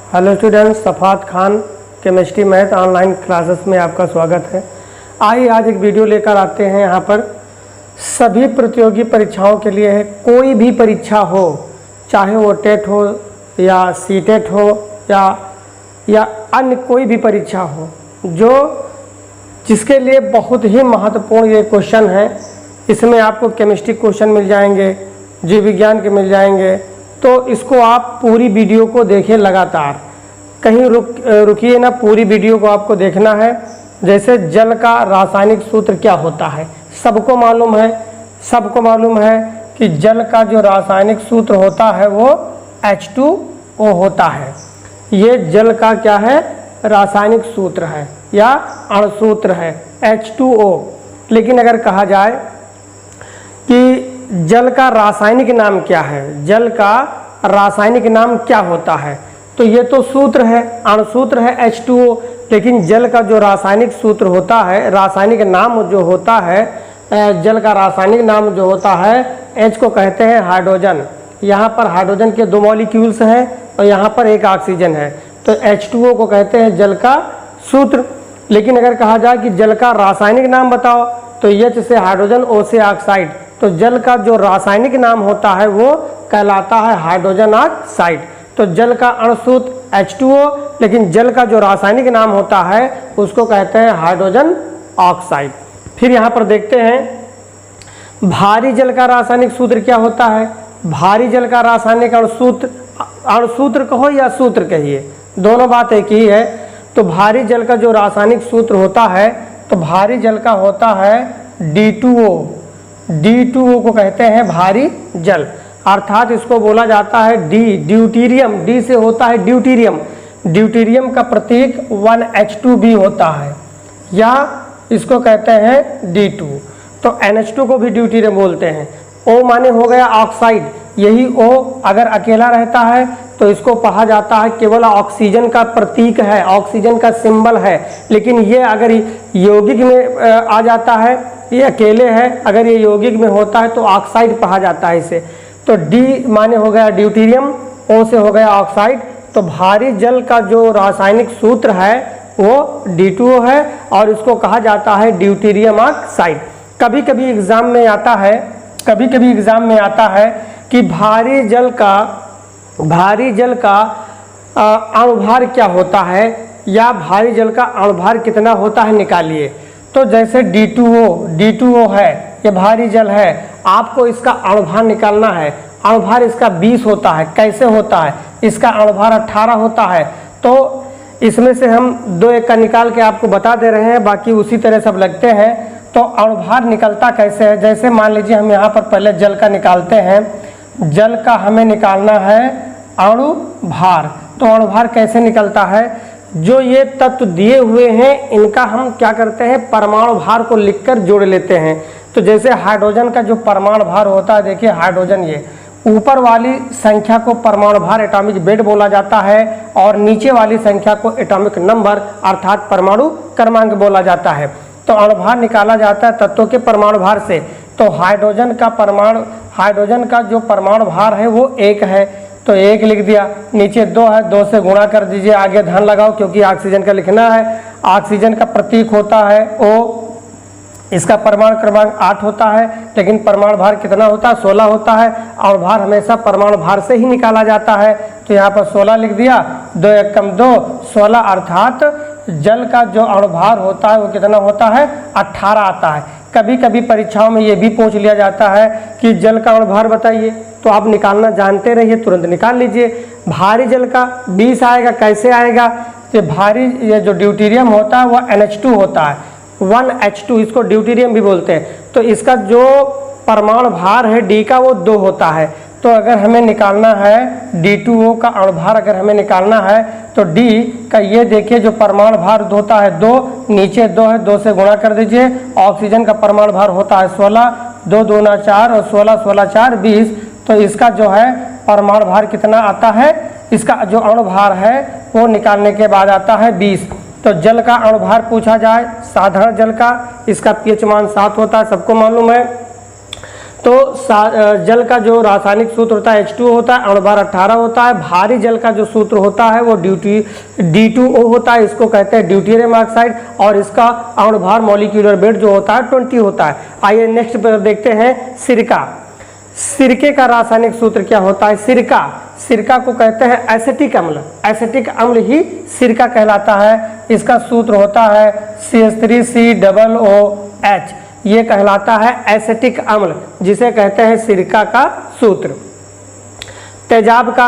Hello students, Safat Khan chemistry math online classes में आपका स्वागत है। आइए आज एक वीडियो लेकर आते हैं। यहाँ पर सभी प्रतियोगी परीक्षाओं के लिए है। कोई भी परीक्षा हो, चाहे वो टेट हो या सीटेट हो या अन्य कोई भी परीक्षा हो, जिसके लिए बहुत ही महत्वपूर्ण ये क्वेश्चन है। इसमें आपको केमिस्ट्री क्वेश्चन मिल जाएंगे, जीव विज्ञान के मिल जाएंगे। तो इसको आप पूरी वीडियो को देखें लगातार, कहीं रुकिए ना, पूरी वीडियो को आपको देखना है। जैसे जल का रासायनिक सूत्र क्या होता है, सबको मालूम है कि जल का जो रासायनिक सूत्र होता है वो H2O होता है। ये जल का क्या है, रासायनिक सूत्र है या अणुसूत्र है H2O। लेकिन अगर कहा जाए कि जल का रासायनिक नाम क्या है, जल का रासायनिक नाम क्या होता है, तो ये तो सूत्र है, अणुसूत्र है H2O। लेकिन जल का जो रासायनिक सूत्र होता है, रासायनिक नाम जो होता है, जल का रासायनिक नाम जो होता है, H को कहते हैं हाइड्रोजन। यहाँ पर हाइड्रोजन के 2 मॉलिक्यूल्स हैं और यहाँ पर एक ऑक्सीजन है, तो H2O को कहते हैं जल का सूत्र। लेकिन अगर कहा जाए कि जल का रासायनिक नाम बताओ, तो H से हाइड्रोजन, O से ऑक्साइड, तो जल का जो रासायनिक नाम होता है वो कहलाता है हाइड्रोजन ऑक्साइड। तो जल का अणुसूत्र H2O, लेकिन जल का जो रासायनिक नाम होता है उसको कहते हैं हाइड्रोजन ऑक्साइड। फिर यहाँ पर देखते हैं भारी जल का रासायनिक सूत्र क्या होता है। भारी जल का रासायनिक अणुसूत्र कहो या सूत्र कहिए, दोनों बात एक ही है। तो भारी जल का जो रासायनिक सूत्र होता है, तो भारी जल का होता है D2O। D2O को कहते हैं भारी जल, अर्थात इसको बोला जाता है ड्यूटीरियम। D से होता है ड्यूटीरियम। ड्यूटीरियम का प्रतीक 1H2B होता है, या इसको कहते हैं D2। तो NH2 को भी ड्यूटीरियम बोलते हैं। O माने हो गया ऑक्साइड। यही O अगर अकेला रहता है तो इसको कहा जाता है केवल ऑक्सीजन का प्रतीक है, ऑक्सीजन का सिंबल है। लेकिन ये अगर यौगिक में आ जाता है, ये अकेले है, अगर ये यौगिक में होता है तो ऑक्साइड कहा जाता है इसे। तो D माने हो गया ड्यूटीरियम, O से हो गया ऑक्साइड। तो भारी जल का जो रासायनिक सूत्र है वो D2O है और इसको कहा जाता है ड्यूटीरियम ऑक्साइड। कभी कभी एग्जाम में आता है कि भारी जल का अणुभार क्या होता है, या भारी जल का अणुभार कितना होता है निकालिए। तो जैसे D2O है, ये भारी जल है, आपको इसका अणुभार निकालना है। अणुभार इसका 20 होता है। कैसे होता है, इसका अणुभार 18 होता है। तो इसमें से हम 2 एक का निकाल के आपको बता दे रहे हैं, बाकी उसी तरह सब लगते हैं। तो अणुभार निकलता कैसे है, जैसे मान लीजिए हम यहाँ पर पहले जल का निकालते हैं। जल का हमें निकालना है अणुभार। तो अणुभार कैसे निकलता है, जो ये तत्व दिए हुए हैं इनका हम क्या करते हैं, परमाणु भार को लिखकर जोड़ लेते हैं। तो जैसे हाइड्रोजन का जो परमाणु भार होता है, देखिए हाइड्रोजन, ये ऊपर वाली संख्या को परमाणु भार एटॉमिक वेट बोला जाता है और नीचे वाली संख्या को एटॉमिक नंबर अर्थात परमाणु क्रमांक बोला जाता है। तो अणुभार निकाला जाता है तत्वों के परमाणु भार से। तो हाइड्रोजन का जो परमाणु भार है वो 1 है, तो 1 लिख दिया। नीचे 2 है, 2 से गुणा कर दीजिए, आगे धन लगाओ क्योंकि ऑक्सीजन का लिखना है। ऑक्सीजन का प्रतीक होता है O, इसका परमाणु क्रमांक 8 होता है, लेकिन परमाणु भार कितना होता है, 16 होता है। अणुभार हमेशा परमाणु भार से ही निकाला जाता है। तो यहाँ पर 16 लिख दिया, 2 1 कम 2, 16, अर्थात जल का जो अणुभार होता है वो कितना होता है, 18 आता है। कभी कभी परीक्षाओं में ये भी पूछ लिया जाता है कि जल का अणुभार बताइए, तो आप निकालना जानते रहिए, तुरंत निकाल लीजिए। भारी जल का 20 आएगा, कैसे आएगा, ये जो ड्यूटीरियम होता है वो NH2 होता है, 1H2, इसको ड्यूटीरियम भी बोलते हैं। तो इसका जो परमाणु भार है D का वो 2 होता है। तो अगर हमें निकालना है D2O का अणुभार, अगर हमें निकालना है तो D का ये देखिए जो परमाणु भार होता है 2, नीचे 2 है, 2 से गुणा कर दीजिए। ऑक्सीजन का परमाणु भार होता है 16, 2 दूना 4 और 16 16 4 20। तो इसका जो है परमाणु भार कितना आता है, इसका जो अणुभार है वो निकालने के बाद आता है 20। तो जल का अणुभार पूछा जाए, साधारण जल का, इसका pH मान 7 होता है, सबको मालूम है। तो जल का जो रासायनिक सूत्र होता है H2O होता है, अणुभार 18 होता है। भारी जल का जो सूत्र होता है वो D2O होता है, इसको कहते हैं ड्यूटेरियम ऑक्साइड, और इसका अणुभार मॉलिक्यूलर वेट जो होता है 20 होता है। आइए नेक्स्ट पर देखते हैं सिरका। सिरके का रासायनिक सूत्र क्या होता है? सिरका को कहते हैं एसिटिक अम्ल। एसिटिक अम्ल ही सिरका कहलाता है। इसका सूत्र होता है CH3COOH, ये कहलाता है एसिटिक अम्ल, जिसे कहते हैं सिरका का सूत्र। तेजाब का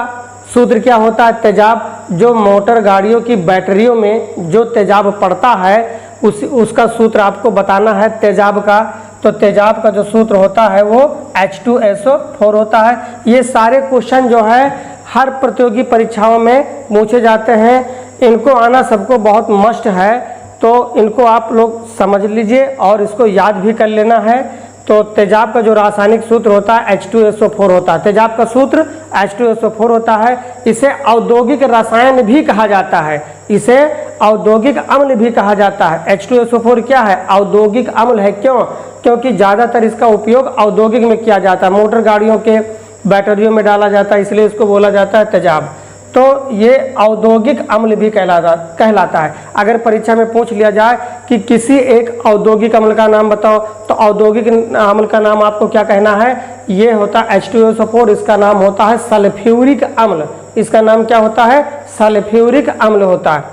सूत्र क्या होता है? तेजाब, जो मोटर गाड़ियों की बैटरियों में जो तेजाब पड़ता है उसका सूत्र आपको बताना है तेजाब का। तो तेजाब का जो सूत्र होता है वो H2SO4 होता है। ये सारे क्वेश्चन जो है हर प्रतियोगी परीक्षाओं में पूछे जाते हैं, इनको आना सबको बहुत मस्ट है, तो इनको आप लोग समझ लीजिए और इसको याद भी कर लेना है। तो तेजाब का जो रासायनिक सूत्र होता है H2SO4 होता है। तेजाब का सूत्र H2SO4 होता है। इसे औद्योगिक रसायन भी कहा जाता है, इसे औद्योगिक अम्ल भी कहा जाता है। H2SO4 क्या है? औद्योगिक अम्ल है। क्यों? क्योंकि ज़्यादातर इसका उपयोग औद्योगिक में किया जाता है, मोटर गाड़ियों के बैटरियों में डाला जाता है, इसलिए इसको बोला जाता है तेजाब। तो ये औद्योगिक अम्ल भी कहलाता है। अगर परीक्षा में पूछ लिया जाए कि किसी एक औद्योगिक अम्ल का नाम बताओ, तो औद्योगिक अम्ल का नाम आपको क्या कहना है? ये होता है H2SO4, इसका नाम होता है सल्फ्यूरिक अम्ल। इसका नाम क्या होता है? सल्फ्यूरिक अम्ल होता है।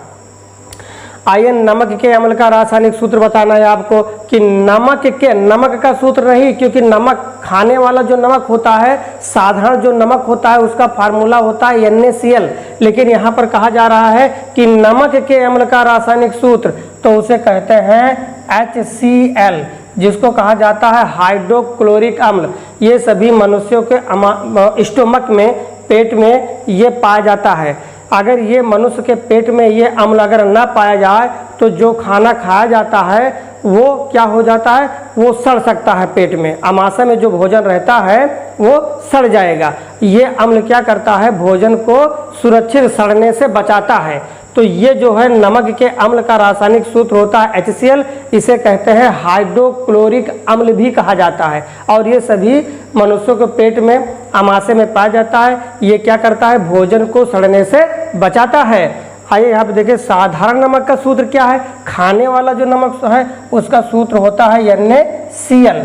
आइए नमक के अम्ल का रासायनिक सूत्र बताना है आपको कि नमक का सूत्र नहीं, क्योंकि नमक खाने वाला जो नमक होता है, साधारण जो नमक होता है उसका फार्मूला होता है NaCl, लेकिन यहाँ पर कहा जा रहा है कि नमक के अम्ल का रासायनिक सूत्र, तो उसे कहते हैं HCl, जिसको कहा जाता है हाइड्रोक्लोरिक अम्ल। ये सभी मनुष्यों के स्टोमक में, पेट में ये पाया जाता है। अगर ये मनुष्य के पेट में ये अम्ल अगर ना पाया जाए तो जो खाना खाया जाता है वो क्या हो जाता है? वो सड़ सकता है पेट में। आमाशय में जो भोजन रहता है वो सड़ जाएगा। ये अम्ल क्या करता है? भोजन को सुरक्षित सड़ने से बचाता है। तो ये जो है नमक के अम्ल का रासायनिक सूत्र होता है HCl, इसे कहते हैं हाइड्रोक्लोरिक अम्ल भी कहा जाता है। और ये सभी मनुष्यों के पेट में, आमाशय में पाया जाता है। ये क्या करता है? भोजन को सड़ने से बचाता है। आइए यहाँ पे देखिए साधारण नमक का सूत्र क्या है? खाने वाला जो नमक है उसका सूत्र होता है NaCl।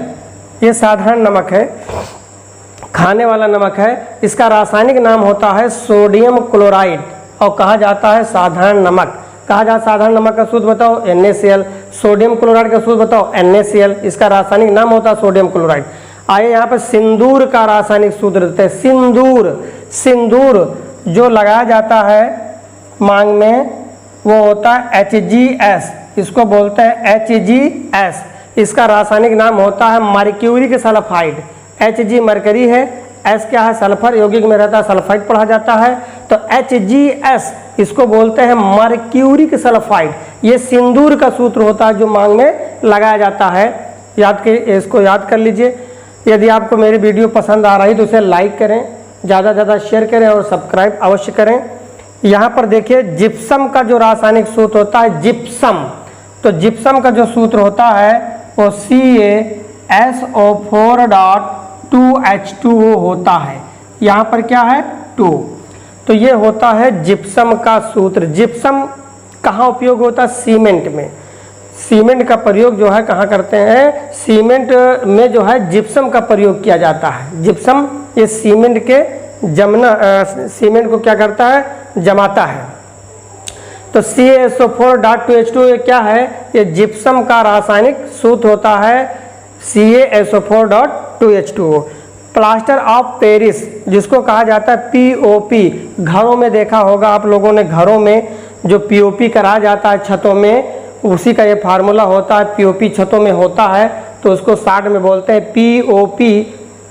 ये साधारण नमक है, खाने वाला नमक है। इसका रासायनिक नाम होता है सोडियम क्लोराइड और कहा जाता है साधारण नमक। कहा जाता है साधारण नमक का सूत्र बताओ NaCl। सोडियम क्लोराइड का सूत्र बताओ NaCl। इसका रासायनिक नाम होता है सोडियम क्लोराइड। आइए यहाँ पर सिंदूर का रासायनिक सूत्र देते हैं। सिंदूर जो लगाया जाता है मांग में वो होता है HGS, इसको बोलते हैं HGS। इसका रासायनिक नाम होता है मर्क्यूरिक सल्फाइड। Hg मरकरी है, S क्या है? सल्फर, यौगिक में रहता है सल्फाइड पढ़ा जाता है। तो HGS इसको बोलते हैं मर्क्यूरिक सल्फाइड। ये सिंदूर का सूत्र होता है जो मांग में लगाया जाता है। इसको याद कर लीजिए। यदि आपको मेरी वीडियो पसंद आ रही तो इसे लाइक करें, ज़्यादा से ज़्यादा शेयर करें और सब्सक्राइब अवश्य करें। यहाँ पर देखिए जिप्सम का जो रासायनिक सूत्र होता है जिप्सम, तो जिप्सम का जो सूत्र होता है वो CaSO4.2H2O होता है। यहाँ पर क्या है? 2। तो ये होता है जिप्सम का सूत्र। जिप्सम कहाँ उपयोग होता है? सीमेंट में। सीमेंट का प्रयोग जो है कहाँ करते हैं? सीमेंट में जो है जिप्सम का प्रयोग किया जाता है। जिप्सम ये सीमेंट के सीमेंट को क्या करता है? जमाता है। तो CaSO4.2H2O ये क्या है? ये जिप्सम का रासायनिक सूत्र होता है CaSO4.2H2O। प्लास्टर ऑफ पेरिस जिसको कहा जाता है POP, घरों में देखा होगा आप लोगों ने, घरों में जो POP कराया जाता है छतों में, उसी का ये फार्मूला होता है। POP छतों में होता है तो उसको शॉर्ट में बोलते हैं POP,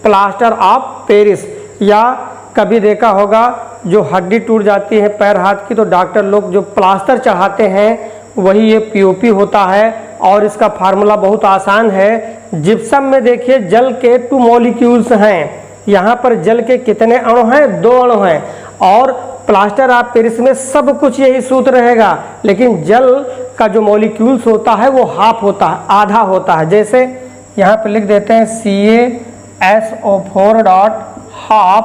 प्लास्टर ऑफ पेरिस। या कभी देखा होगा जो हड्डी टूट जाती है पैर हाथ की तो डॉक्टर लोग जो प्लास्टर चढ़ाते हैं वही ये POP होता है। और इसका फार्मूला बहुत आसान है। जिप्सम में देखिए जल के 2 मॉलिक्यूल्स हैं। यहाँ पर जल के कितने अणु हैं? 2 अणु हैं। और प्लास्टर ऑफ पेरिस में सब कुछ यही सूत्र रहेगा, लेकिन जल का जो मॉलिक्यूल्स होता है वो हाफ होता है, आधा होता है। जैसे यहाँ पर लिख देते हैं SO4 डॉट हाफ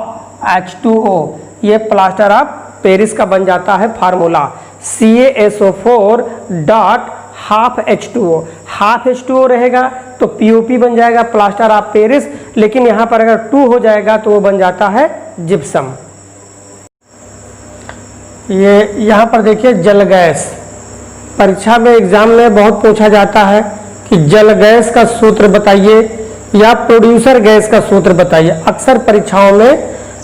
H2O, ये प्लास्टर ऑफ पेरिस का बन जाता है formula. CaSO4 dot half H2O, half H2O रहेगा तो POP बन जाएगा प्लास्टर ऑफ पेरिस, लेकिन यहाँ पर अगर 2 हो जाएगा तो वो बन जाता है जिप्सम। ये यहाँ पर देखिए जल गैस, परीक्षा में एग्जाम में बहुत पूछा जाता है कि जल गैस का सूत्र बताइए या प्रोड्यूसर गैस का सूत्र बताइए। अक्सर परीक्षाओं में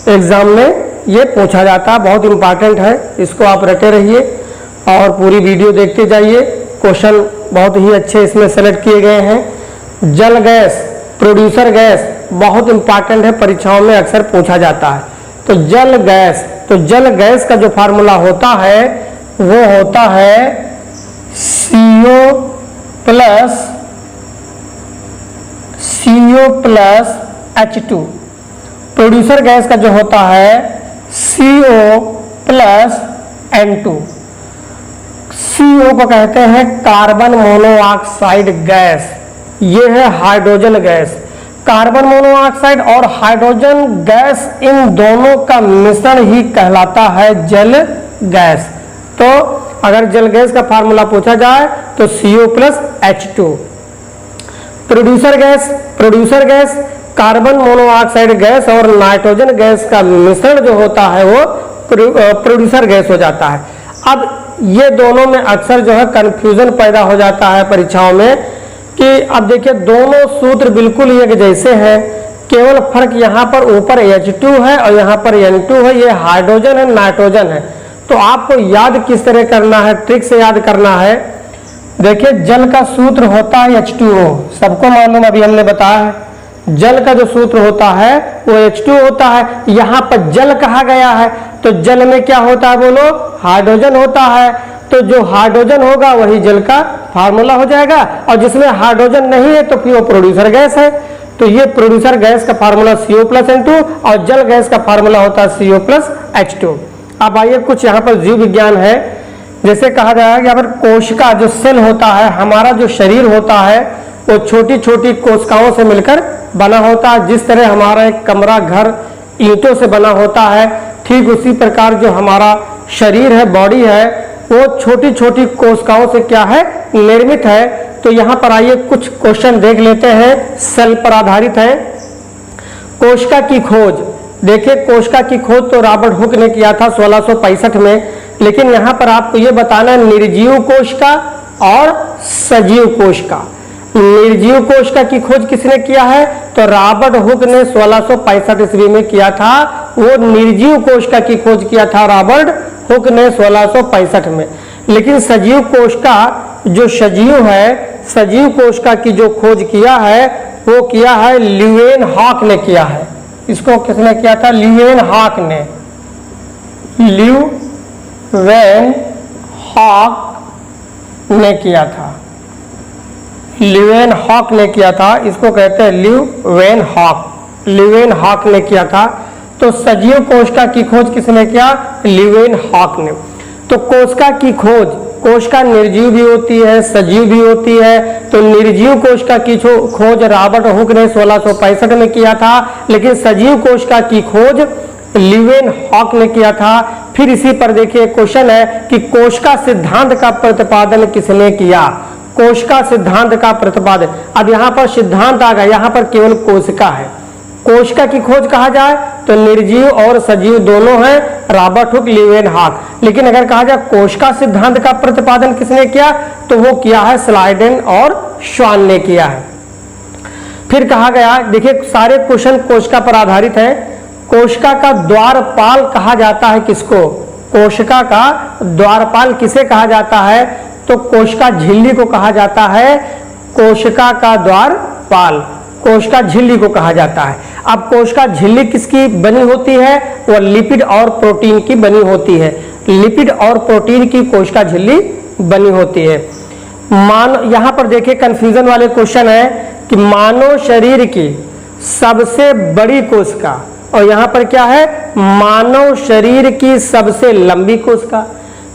एग्जाम में ये पूछा जाता है, बहुत इंपॉर्टेंट है, इसको आप रटे रहिए और पूरी वीडियो देखते जाइए। क्वेश्चन बहुत ही अच्छे इसमें सेलेक्ट किए गए हैं। जल गैस, प्रोड्यूसर गैस बहुत इंपॉर्टेंट है, परीक्षाओं में अक्सर पूछा जाता है। तो जल गैस, तो जल गैस का जो फार्मूला होता है वो होता है CO plus H2। Producer gas का जो होता है CO प्लस N2। CO को कहते हैं कार्बन मोनोऑक्साइड गैस, ये है हाइड्रोजन गैस। कार्बन मोनोऑक्साइड और हाइड्रोजन गैस, इन दोनों का मिश्रण ही कहलाता है जल गैस। तो अगर जल गैस का फार्मूला पूछा जाए तो CO plus H2। Producer gas carbon monoxide gas और नाइट्रोजन गैस का मिश्रण जो होता है वो प्रोड्यूसर गैस हो जाता है। अब ये दोनों में अक्सर जो है कंफ्यूजन पैदा हो जाता है परीक्षाओं में कि अब देखिए दोनों सूत्र बिल्कुल एक जैसे हैं, केवल फर्क यहाँ पर ऊपर H2 है और यहाँ पर N2 है, ये हाइड्रोजन है नाइट्रोजन है। तो आपको याद किस तरह करना है, ट्रिक से याद करना है। देखिए जल का सूत्र होता है H2O, सबको मालूम, अभी हमने बताया है। जल का जो सूत्र होता है वो H2 होता है। यहाँ पर जल कहा गया है तो जल में क्या होता है बोलो, हाइड्रोजन होता है। तो जो हाइड्रोजन होगा वही जल का फार्मूला हो जाएगा, और जिसमें हाइड्रोजन नहीं है तो फिर वो प्रोड्यूसर गैस है। तो ये प्रोड्यूसर गैस का फार्मूला CO प्लस N2 और जल गैस का फार्मूला होता है CO प्लस H2। अब आइए कुछ यहाँ पर जीव विज्ञान है। जैसे कहा जाएगा कि यहाँ पर कोशिका जो सेल होता है, हमारा जो शरीर होता है वो छोटी छोटी कोशिकाओं से मिलकर बना होता है। जिस तरह हमारा एक कमरा घर ईंटों से बना होता है, ठीक उसी प्रकार जो हमारा शरीर है, बॉडी है, वो छोटी छोटी कोशिकाओं से क्या है, निर्मित है। तो यहाँ पर आइए कुछ क्वेश्चन देख लेते हैं, सेल पर आधारित है। कोशिका की खोज, देखिए कोशिका की खोज तो रॉबर्ट हुक ने किया था 1665 में, लेकिन यहाँ पर आपको ये बताना है निर्जीव कोशिका और सजीव कोशिका। निर्जीव कोशिका की खोज किसने किया है, तो रॉबर्ट हुक ने 1665 ईस्वी में किया था। वो निर्जीव कोशिका की खोज किया था रॉबर्ट हुक ने 1665 में। लेकिन सजीव कोशिका जो सजीव है, सजीव कोशिका की जो खोज किया है वो किया है ल्यूवेनहॉक ने किया है। इसको किसने किया था, ल्यूवेनहॉक ने, ल्यूवेनहॉक ने किया था, ल्यूवेनहॉक ने किया था। इसको कहते हैं ल्यूवेनहॉक, ल्यूवेनहॉक ने किया था। तो सजीव कोशिका की खोज किसने किया, ल्यूवेनहॉक ने। तो कोशिका की खोज, कोशिका निर्जीव भी होती है सजीव भी होती है। तो निर्जीव कोशिका की खोज रॉबर्ट हुक ने 1665 में किया था, लेकिन सजीव कोशिका की खोज ल्यूवेनहॉक ने किया था। फिर इसी पर देखिए क्वेश्चन है कि कोशिका सिद्धांत का प्रतिपादन किसने किया, कोशिका सिद्धांत का प्रतिपादन। अब यहाँ पर सिद्धांत आ गया, यहाँ पर केवल कोशिका है। कोशिका की खोज कहा जाए तो निर्जीव और सजीव दोनों हैं, रॉबर्ट हुक, ल्यूवेनहॉक। लेकिन अगर कहा जाए कोशिका सिद्धांत का प्रतिपादन किसने किया, तो वो किया है स्लाइडेन और श्वान ने किया है। फिर कहा गया, देखिए सारे क्वेश्चन कोशिका पर आधारित है। कोशिका का द्वारपाल कहा जाता है किसको, कोशिका का द्वारपाल किसे कहा जाता है, तो कोशिका झिल्ली को कहा जाता है। कोशिका का द्वारपाल कोशिका झिल्ली को कहा जाता है। अब कोशिका झिल्ली किसकी बनी होती है, वह लिपिड और प्रोटीन की बनी होती है। लिपिड और प्रोटीन की कोशिका झिल्ली बनी होती है। यहाँ पर देखिए कंफ्यूजन वाले क्वेश्चन है कि मानव शरीर की सबसे बड़ी कोशिका, और यहाँ पर क्या है, मानव शरीर की सबसे लंबी कोशिका।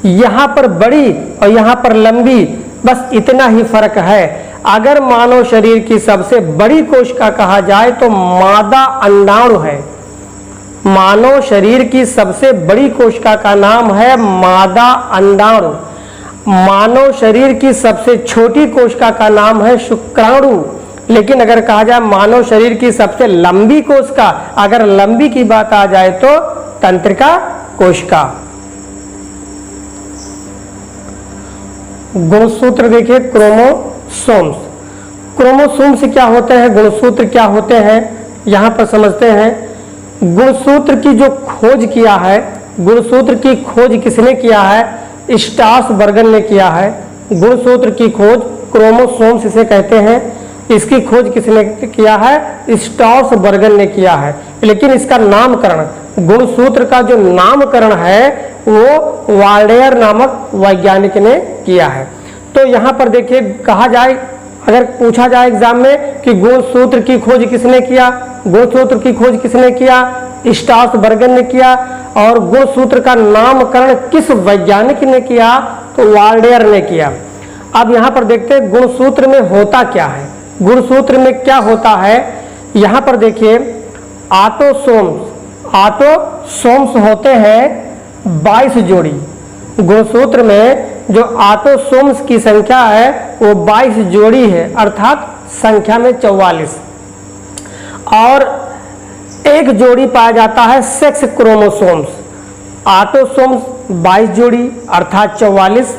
यहाँ पर बड़ी और यहाँ पर लंबी, बस इतना ही फर्क है। अगर मानव शरीर की सबसे बड़ी कोशिका कहा जाए तो मादा अंडाणु है। मानव शरीर की सबसे बड़ी कोशिका का नाम है मादा अंडाणु। मानव शरीर की सबसे छोटी कोशिका का नाम है शुक्राणु। लेकिन अगर कहा जाए मानव शरीर की सबसे लंबी कोशिका, अगर लंबी की बात आ जाए तो तंत्रिका कोशिका। गुणसूत्र देखिए क्रोमोसोम्स। क्रोमोसोम्स क्या होते हैं, गुणसूत्र क्या होते हैं, यहां पर समझते हैं। गुणसूत्र की जो खोज किया है, गुणसूत्र की खोज किसने किया है, स्ट्रासबर्गन ने किया है। गुणसूत्र की खोज क्रोमोसोम्स इसे कहते हैं। इसकी खोज किसने किया है, स्ट्रासबर्गन ने किया है। लेकिन इसका नामकरण, गुणसूत्र का जो नामकरण है वो वाल्डेयर नामक वैज्ञानिक ने किया है। तो यहाँ पर देखिए कहा जाए, अगर पूछा जाए एग्जाम में कि गुणसूत्र की खोज किसने किया, गुणसूत्र की खोज किसने किया, स्ट्रासबर्गन ने किया। और गुणसूत्र का नामकरण किस वैज्ञानिक ने किया, तो वाल्डेयर ने किया। अब यहाँ पर देखते हैं गुणसूत्र में होता क्या है। गुणसूत्र में क्या होता है, यहाँ पर देखिए ऑटोसोम्स होते हैं 22 जोड़ी। गुणसूत्र में जो ऑटोसोम्स की संख्या है वो 22 जोड़ी है, अर्थात संख्या में 44। और एक जोड़ी पाया जाता है सेक्स क्रोमोसोम्स। ऑटोसोम्स 22 जोड़ी अर्थात 44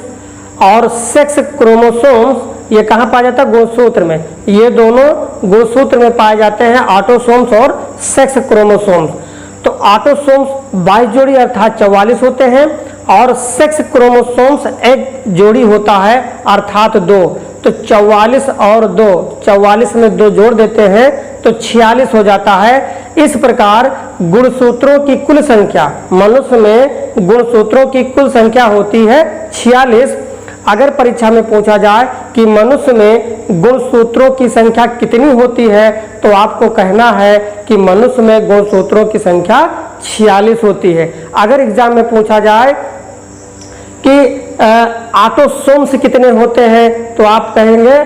और सेक्स क्रोमोसोम्स ये कहाँ पाया जाता है, गुणसूत्र में। ये दोनों गुणसूत्र में पाए जाते हैं, ऑटोसोम्स और सेक्स क्रोमोसोम्स। तो ऑटोसोम्स 22 जोड़ी अर्थात 44 होते हैं और सेक्स क्रोमोसोम्स एक जोड़ी होता है अर्थात 2। तो 44 और 2, 44 में 2 जोड़ देते हैं तो 46 हो जाता है। इस प्रकार गुणसूत्रों की कुल संख्या, मनुष्य में गुणसूत्रों की कुल संख्या होती है 46। अगर परीक्षा में पूछा जाए कि मनुष्य में गुणसूत्रों की संख्या कितनी होती है, तो आपको कहना है कि मनुष्य में गुणसूत्रों की संख्या 46 होती है। अगर एग्जाम में पूछा जाए कि ऑटोसोम्स कितने होते हैं, तो आप कहेंगे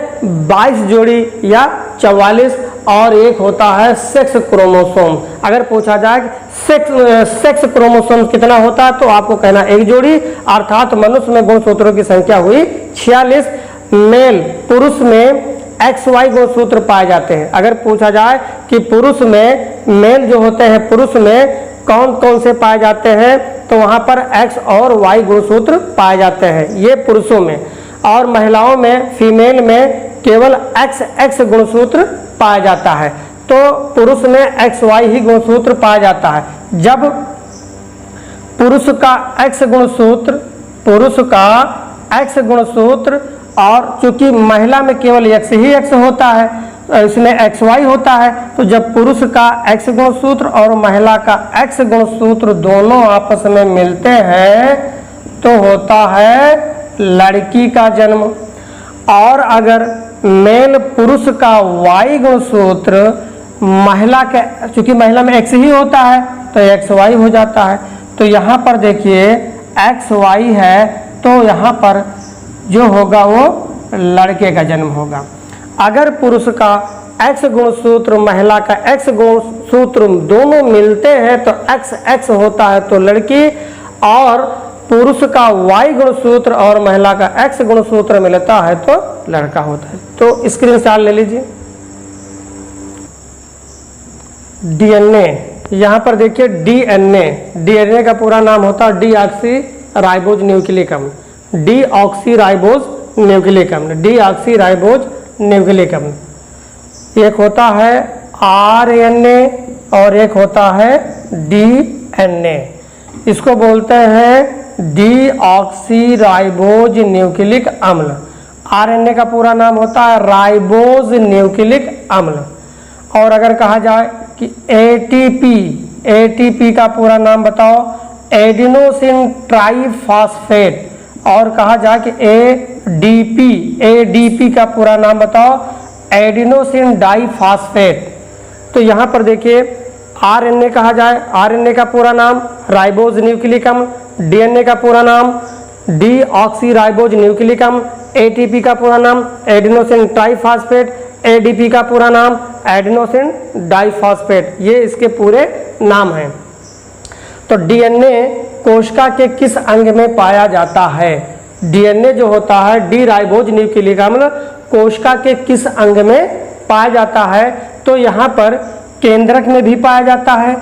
22 जोड़ी या 44 और एक होता है सेक्स क्रोमोसोम। अगर पूछा जाए सेक्स क्रोमोसोम कितना होता है, तो आपको कहना एक जोड़ी, अर्थात मनुष्य में गुणसूत्रों की संख्या हुई 46। मेल, पुरुष में XY गुणसूत्र पाए जाते हैं। अगर पूछा जाए कि पुरुष में, मेल जो होते हैं पुरुष में कौन कौन से पाए जाते हैं, तो वहां पर X और Y गुणसूत्र पाए जाते हैं, ये पुरुषों में। और महिलाओं में, फीमेल में केवल XX गुणसूत्र पाया जाता है। तो पुरुष में XY ही गुणसूत्र पाया जाता है। जब पुरुष का X गुणसूत्र और चूंकि महिला में केवल X ही X होता है, इसमें XY होता है, तो जब पुरुष का X गुणसूत्र और महिला का X गुणसूत्र दोनों आपस में मिलते हैं तो होता है लड़की का जन्म। और अगर मेल पुरुष का Y गुणसूत्र महिला के, चूंकि महिला में X ही होता है तो XY हो जाता है। तो यहाँ पर देखिए XY है, तो यहाँ पर जो होगा वो लड़के का जन्म होगा। अगर पुरुष का X गुणसूत्र महिला का X गुणसूत्र दोनों मिलते हैं तो XX होता है तो लड़की, और पुरुष का Y गुणसूत्र और महिला का X गुणसूत्र मिलता है तो लड़का होता है। तो स्क्रीनशॉट ले लीजिए। DNA, यहाँ पर देखिए डीएनए का पूरा नाम होता है डीऑक्सीराइबोज न्यूक्लिक अम्ल। डीऑक्सीराइबोज न्यूक्लिक अम्ल। एक होता है RNA और एक होता है DNA। इसको बोलते हैं डीऑक्सीराइबोज न्यूक्लिक अम्ल। RNA का पूरा नाम होता है राइबोज न्यूक्लिक अम्ल। और अगर कहा जाए कि ATP का पूरा नाम बताओ, एडिनोसिन ट्राइफॉस्फेट। और कहा जाए कि ADP का पूरा नाम बताओ, एडिनोसिन डाइफॉस्फेट। तो यहाँ पर देखिए RNA कहा जाए, RNA का पूरा नाम राइबोज न्यूक्लिक अम्ल, DNA का पूरा नाम डीऑक्सीराइबोज न्यूक्लिक अम्ल, एटीपी का पूरा नाम एडिनोसिन ट्राइफॉस्फेट, एडीपी का पूरा नाम एडिनोसिन डाइफॉस्फेट, ये इसके पूरे नाम हैं। तो डीएनए कोशिका के किस अंग में पाया जाता है? डीएनए जो होता है डी राइबोज न्यूक्लिक अम्ल कोशिका के किस अंग में पाया जाता है? तो यहाँ पर केंद्रक में भी पाया जाता है,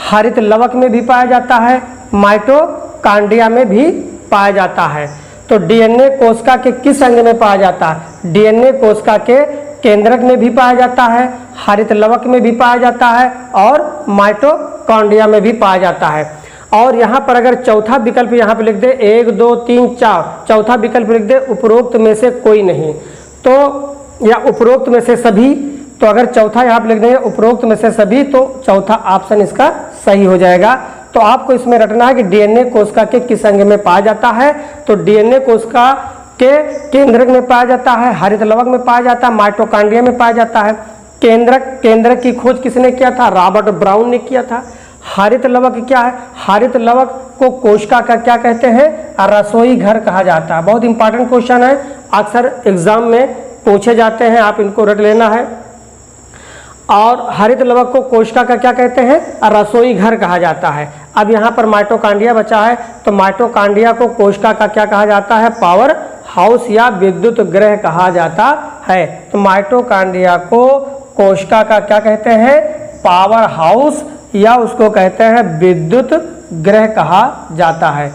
हरित लवक में भी पाया जाता है, माइटोकांड्रिया में भी पाया जाता है। तो डीएनए कोशिका के किस अंग में पाया जाता है? डीएनए कोशिका के केंद्रक में भी पाया जाता है, हरित लवक में भी पाया जाता है और माइटोकांड्रिया में भी पाया जाता है। और यहाँ पर अगर चौथा विकल्प यहाँ पे लिख दे 1 2 3 4, चौथा विकल्प लिख दे उपरोक्त में से कोई नहीं, तो या उपरोक्त में से सभी, तो अगर चौथा यहाँ पे लिख देंगे उपरोक्त में से सभी तो चौथा ऑप्शन इसका सही हो जाएगा। तो आपको इसमें रटना है कि डीएनए कोशिका के किस अंग में पाया जाता है? तो डीएनए कोशिका के केंद्रक में पाया जाता है, हरित लवक में पाया जाता है, माइटोकांड्रिया में पाया जाता है। केंद्रक की खोज किसने किया था? रॉबर्ट ब्राउन ने किया था। हरित लवक क्या है? हरित लवक को कोशिका का क्या कहते हैं? रसोई घर कहा जाता है। बहुत इंपॉर्टेंट क्वेश्चन है, अक्सर एग्जाम में पूछे जाते हैं, आप इनको रट लेना है। और हरित लवक को कोशिका का क्या कहते हैं? रसोई घर कहा जाता है। अब यहाँ पर माइटोकांड्रिया बचा है, तो माइटोकांड्रिया को कोशिका का क्या कहा जाता है? पावर हाउस या विद्युत गृह कहा जाता है। तो माइटोकांड्रिया को कोशिका का क्या कहते हैं? पावर हाउस या उसको कहते हैं विद्युत गृह कहा जाता है।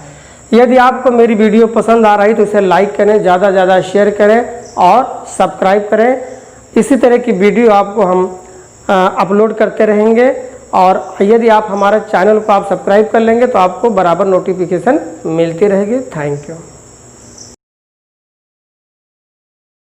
यदि आपको मेरी वीडियो पसंद आ रही तो इसे लाइक करें, ज़्यादा से ज़्यादा शेयर करें और सब्सक्राइब करें। इसी तरह की वीडियो आपको हम अपलोड करते रहेंगे। और यदि आप हमारे चैनल को आप सब्सक्राइब कर लेंगे तो आपको बराबर नोटिफिकेशन मिलती रहेगी। Thank you.